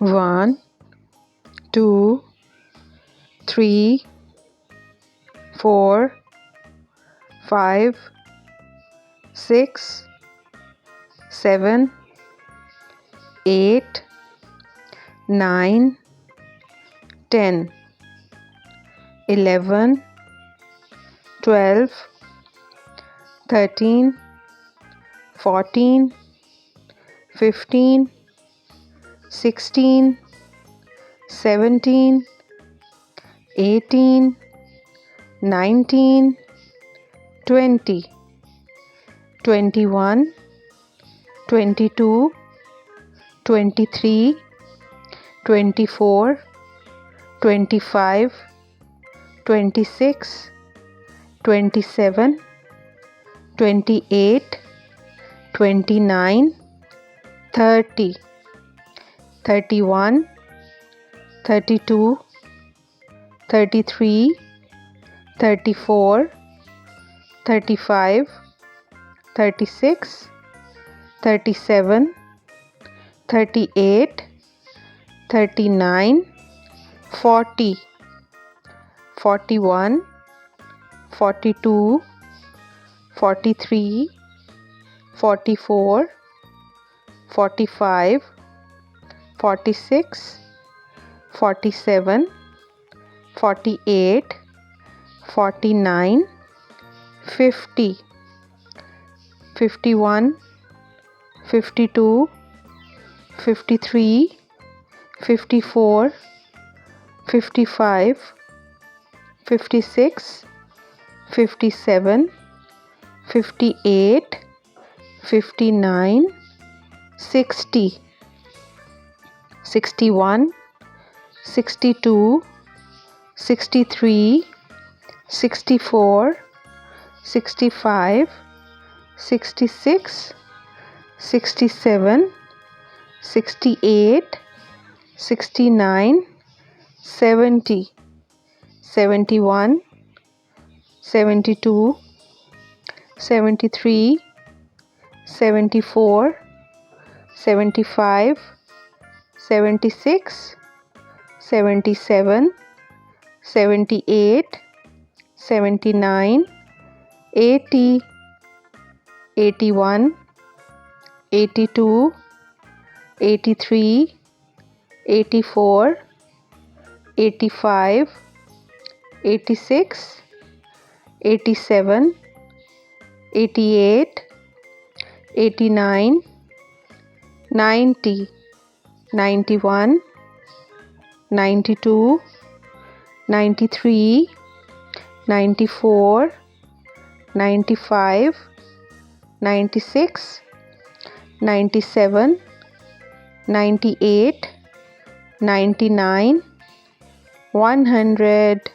1, 2, 3, 4, 5, 6, 7, 8, 9, 10, 11, 12, 13, 14, 15, 16, 17, 18, 19, 20, 21, 22, 23, 24, 25, 26, 27, 28, 29, 30, 31, 32, 33, 34, 35, 36, 37, 38, 39, 40, 41, 42, 43, 44, 45, 46, 47, 48, 49, 50, 51, 52, 53, 54, 55, 56, 57, 58, 59, 60, 61, 62, 63, 64, 65, 66, 67, 68, 69, 70, 71, 72, 73, 74, 75, 76, 77, 78, 79, 80, 81, 82, 83, 84, 85, 86, 87, 88, 89, 90, 91, 92, 93, 94, 95, 96, 97, 98, 99, 100.